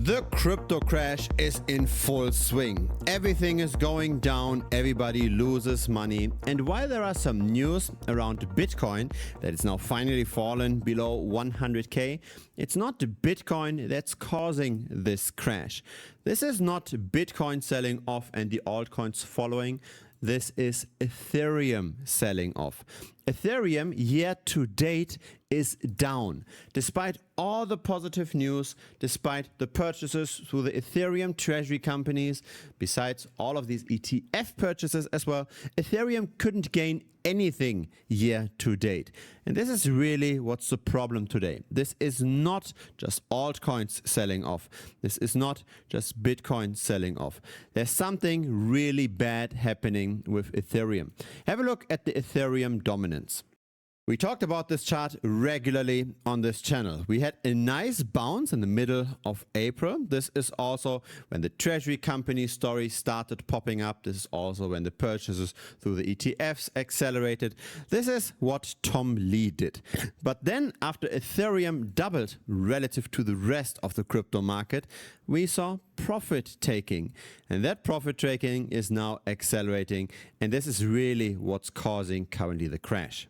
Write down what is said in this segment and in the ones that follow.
The crypto crash is in full swing. Everything is going down, everybody loses money. And while there are some news around Bitcoin that it's now finally fallen below 100k, it's not Bitcoin that's causing this crash. This is not Bitcoin selling off and the altcoins following. This is Ethereum selling off. Ethereum year to date is down. Despite all the positive news, despite the purchases through the Ethereum treasury companies, besides all of these ETF purchases as well, Ethereum couldn't gain anything year to date. And this is really what's the problem today. This is not just altcoins selling off. This is not just Bitcoin selling off. There's something really bad happening with Ethereum. Have a look at the Ethereum dominance. We talked about this chart regularly on this channel. We had a nice bounce in the middle of April. This is also when the treasury company story started popping up. This is also when the purchases through the ETFs accelerated. This is what Tom Lee did. But then after Ethereum doubled relative to the rest of the crypto market, we saw profit taking. And that profit taking is now accelerating. And this is really what's causing currently the crash.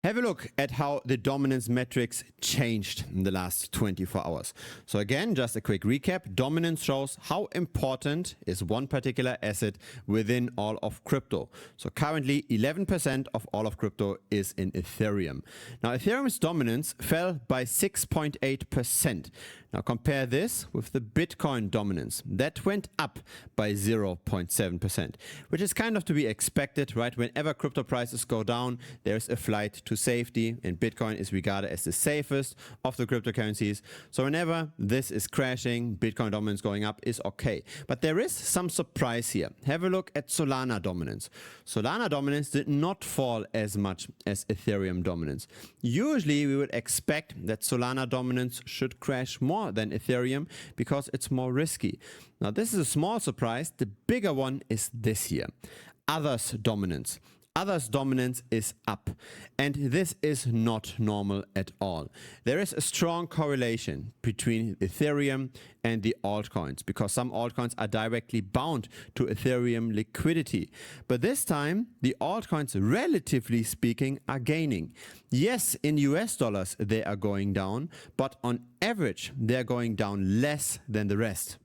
Have a look at how the dominance metrics changed in the last 24 hours. So again, just a quick recap. Dominance shows how important is one particular asset within all of crypto. So currently 11% of all of crypto is in Ethereum. Now Ethereum's dominance fell by 6.8%. Now compare this with the Bitcoin dominance. That went up by 0.7%, which is kind of to be expected, right? Whenever crypto prices go down, there's a flight to safety, and Bitcoin is regarded as the safest of the cryptocurrencies. So whenever this is crashing, Bitcoin dominance going up is okay. But there is some surprise here. Have a look at Solana dominance. Solana dominance did not fall as much as Ethereum dominance. Usually we would expect that Solana dominance should crash more than Ethereum because it's more risky. Now this is a small surprise. The bigger one is this here. Others dominance. Others dominance is up, and this is not normal at all. There is a strong correlation between Ethereum and the altcoins because some altcoins are directly bound to Ethereum liquidity. But this time, the altcoins, relatively speaking, are gaining. Yes, in US dollars, they are going down, but on average, they're going down less than the rest.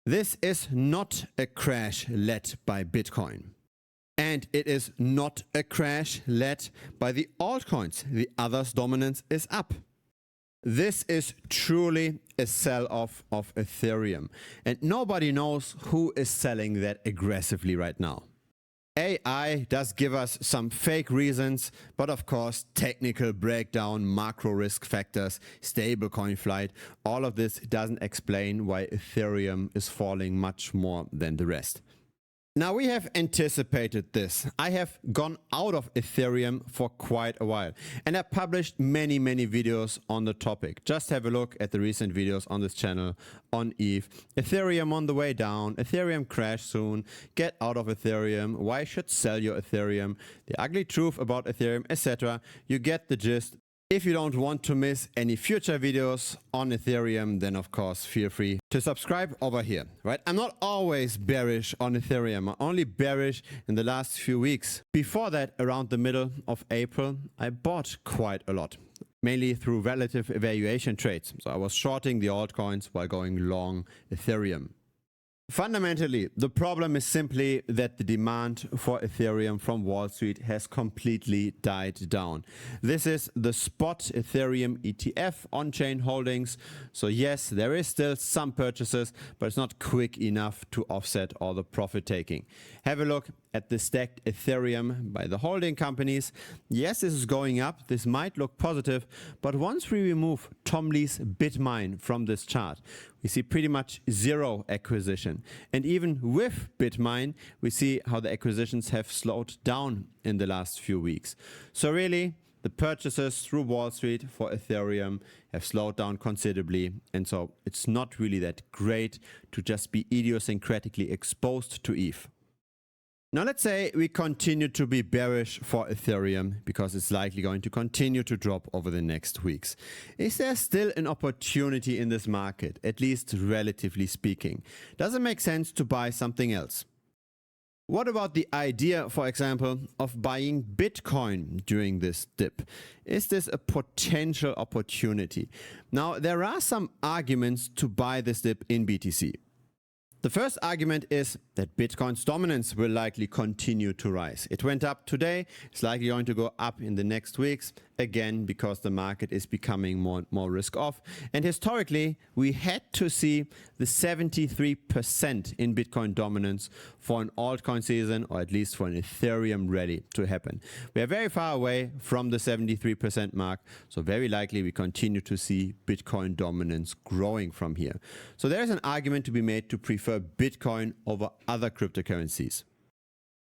This is not a crash led by Bitcoin. And it is not a crash led by the altcoins. The others dominance is up. This is truly a sell-off of Ethereum. And nobody knows who is selling that aggressively right now. AI does give us some fake reasons, but of course, technical breakdown, macro risk factors, stablecoin flight, all of this doesn't explain why Ethereum is falling much more than the rest. Now we have anticipated this. I have gone out of Ethereum for quite a while and I published many videos on the topic. Just have a look at the recent videos on this channel on ETH. Ethereum on the way down, Ethereum crash soon, get out of Ethereum, why should sell your Ethereum, the ugly truth about Ethereum, etc. You get the gist. If you don't want to miss any future videos on Ethereum, then of course feel free to subscribe over here, right? I'm not always bearish on Ethereum. I'm only bearish in the last few weeks. Before that, around the middle of April, I bought quite a lot, mainly through relative evaluation trades. So I was shorting the altcoins while going long Ethereum. Fundamentally, the problem is simply that the demand for Ethereum from Wall Street has completely died down. This is the spot Ethereum ETF on-chain holdings. So yes, there is still some purchases, but it's not quick enough to offset all the profit taking. Have a look at the stacked Ethereum by the holding companies. Yes, this is going up. This might look positive, but once we remove Tom Lee's Bitmine from this chart, we see pretty much zero acquisition. And even with Bitmine, we see how the acquisitions have slowed down in the last few weeks. So really, the purchases through Wall Street for Ethereum have slowed down considerably. And so it's not really that great to just be idiosyncratically exposed to ETH. Now let's say we continue to be bearish for Ethereum because it's likely going to continue to drop over the next weeks. Is there still an opportunity in this market, at least relatively speaking? Does it make sense to buy something else? What about the idea, for example, of buying Bitcoin during this dip? Is this a potential opportunity? Now, there are some arguments to buy this dip in BTC. The first argument is that Bitcoin's dominance will likely continue to rise. It went up today, it's likely going to go up in the next weeks, again because the market is becoming more and more risk off. And historically, we had to see the 73% in Bitcoin dominance for an altcoin season, or at least for an Ethereum rally to happen. We are very far away from the 73% mark, so very likely we continue to see Bitcoin dominance growing from here. So there's an argument to be made to prefer Bitcoin over other cryptocurrencies.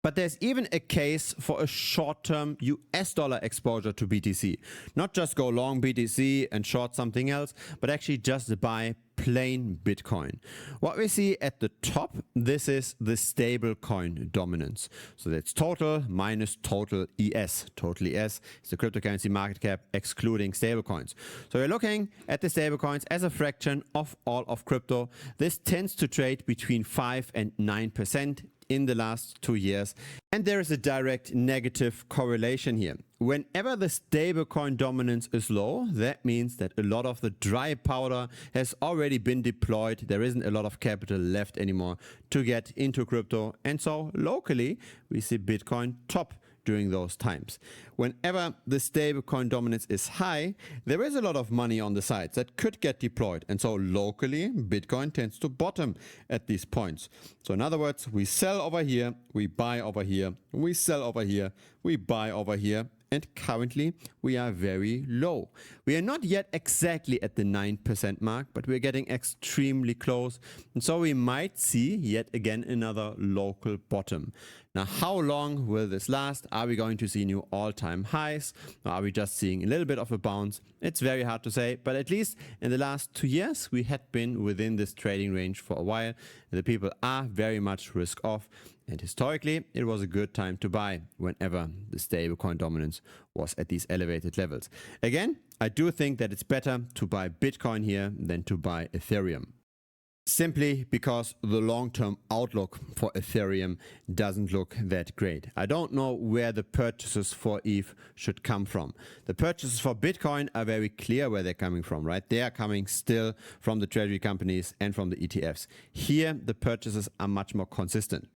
But there's even a case for a short-term US dollar exposure to BTC. Not just go long BTC and short something else, but actually just buy plain Bitcoin. What we see at the top, this is the stable coin dominance. So that's total minus total ES. Total ES is the cryptocurrency market cap excluding stablecoins. So we're looking at the stablecoins as a fraction of all of crypto. This tends to trade between 5 and 9% in the last 2 years. And there is a direct negative correlation here. Whenever the stablecoin dominance is low, that means that a lot of the dry powder has already been deployed. There isn't a lot of capital left anymore to get into crypto. And so locally, we see Bitcoin top during those times. Whenever the stablecoin dominance is high, there is a lot of money on the sides that could get deployed. And so locally, Bitcoin tends to bottom at these points. So in other words, we sell over here, we buy over here, we sell over here, we buy over here. And currently, we are very low. We are not yet exactly at the 9% mark, but we're getting extremely close. And so we might see yet again another local bottom. Now, how long will this last? Are we going to see new all-time highs? Or are we just seeing a little bit of a bounce? It's very hard to say, but at least in the last 2 years, we had been within this trading range for a while. And the people are very much risk off. And historically, it was a good time to buy whenever the stablecoin dominance was at these elevated levels. Again, I do think that it's better to buy Bitcoin here than to buy Ethereum. Simply because the long-term outlook for Ethereum doesn't look that great. I don't know where the purchases for ETH should come from. The purchases for Bitcoin are very clear where they're coming from, right? They are coming still from the treasury companies and from the ETFs. Here, the purchases are much more consistent.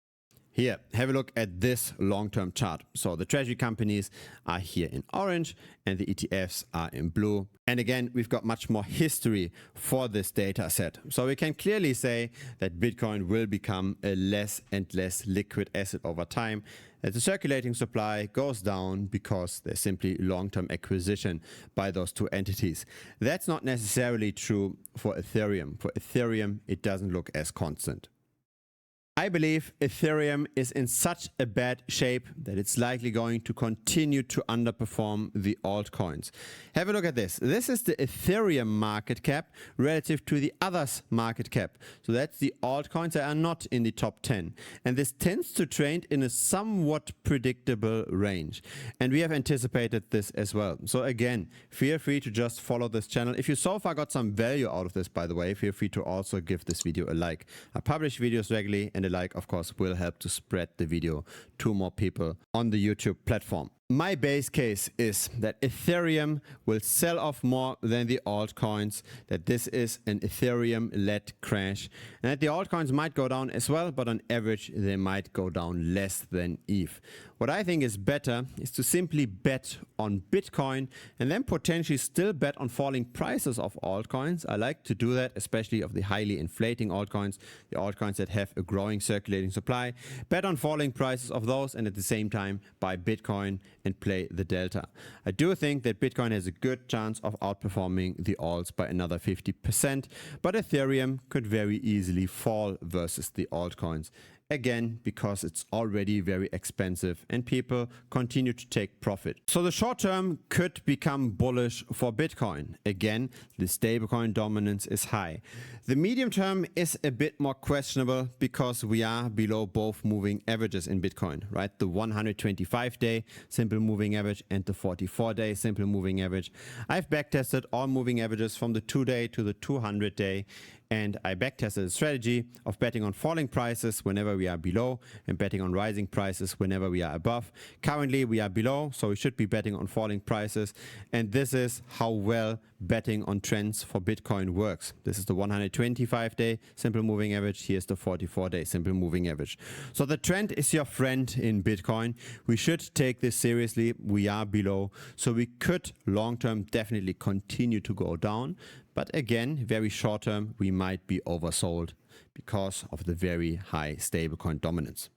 Here, have a look at this long-term chart. So the treasury companies are here in orange and the ETFs are in blue. And again, we've got much more history for this data set. So we can clearly say that Bitcoin will become a less and less liquid asset over time as the circulating supply goes down because there's simply long-term acquisition by those two entities. That's not necessarily true for Ethereum. For Ethereum, it doesn't look as constant. I believe Ethereum is in such a bad shape that it's likely going to continue to underperform the altcoins. Have a look at this. This is the Ethereum market cap relative to the others market cap. So that's the altcoins that are not in the top 10. And this tends to trade in a somewhat predictable range. And we have anticipated this as well. So again, feel free to just follow this channel. If you so far got some value out of this, by the way, feel free to also give this video a like. I publish videos regularly, and a like, of course, will help to spread the video to more people on the YouTube platform. My base case is that Ethereum will sell off more than the altcoins, that this is an Ethereum-led crash, and that the altcoins might go down as well, but on average, they might go down less than ETH. What I think is better is to simply bet on Bitcoin and then potentially still bet on falling prices of altcoins. I like to do that, especially of the highly inflating altcoins, the altcoins that have a growing circulating supply. Bet on falling prices of those and at the same time buy Bitcoin and play the delta. I do think that Bitcoin has a good chance of outperforming the alts by another 50%, but Ethereum could very easily fall versus the altcoins again, because it's already very expensive and people continue to take profit. So the short term could become bullish for Bitcoin. Again, the stablecoin dominance is high. The medium term is a bit more questionable because we are below both moving averages in Bitcoin, right? The 125-day simple moving average and the 44-day simple moving average. I've backtested all moving averages from the 2-day to the 200-day, and I backtested the strategy of betting on falling prices whenever we are below and betting on rising prices whenever we are above. Currently we are below, so we should be betting on falling prices, and this is how well betting on trends for Bitcoin works. This is the 125-day simple moving average. Here's the 44-day simple moving average. So the trend is your friend in Bitcoin. We should take this seriously. We are below, so we could long term definitely continue to go down. But again, very short term, we might be oversold because of the very high stablecoin dominance.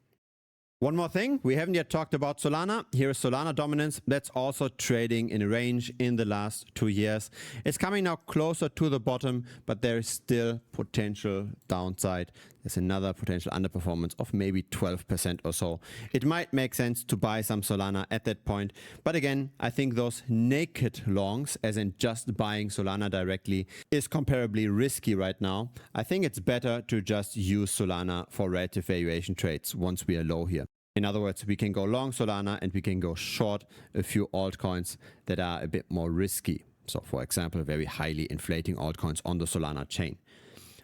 One more thing, we haven't yet talked about Solana. Here is Solana dominance. That's also trading in a range in the last 2 years. It's coming now closer to the bottom, but there is still potential downside. There's another potential underperformance of maybe 12% or so. It might make sense to buy some Solana at that point. But again, I think those naked longs, as in just buying Solana directly, is comparably risky right now. I think it's better to just use Solana for relative valuation trades once we are low here. In other words, we can go long Solana and we can go short a few altcoins that are a bit more risky. So for example, very highly inflating altcoins on the Solana chain.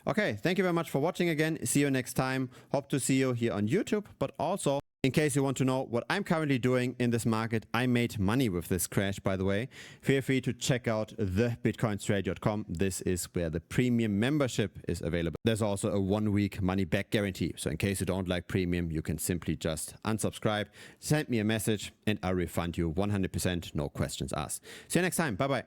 Okay, thank you very much for watching again. See you next time. Hope to see you here on YouTube, but also in case you want to know what I'm currently doing in this market, I made money with this crash, by the way. Feel free to check out thebitcoinstrategy.com. This is where the premium membership is available. There's also a 1-week money back guarantee. So in case you don't like premium, you can simply just unsubscribe, send me a message, and I'll refund you 100%, no questions asked. See you next time. Bye-bye.